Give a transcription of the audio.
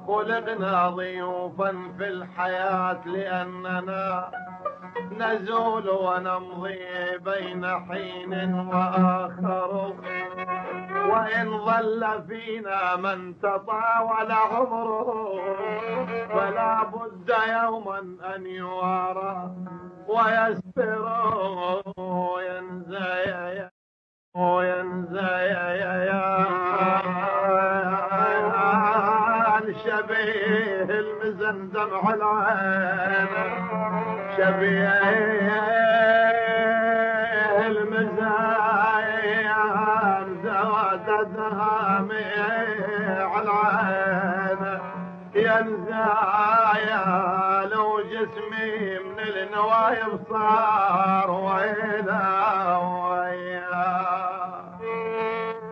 خلقنا ضيوفا في الحياة لأننا نزول ونمضي بين حين وآخر، وإن ظل فينا من تطاول عمره فلا بد يوما أن يوارى ويسفر شبيه المزندم على العين، شبيه المزايم زواد دهامي على العين، يا نزايا لو جسمي من النوايب صار ويلا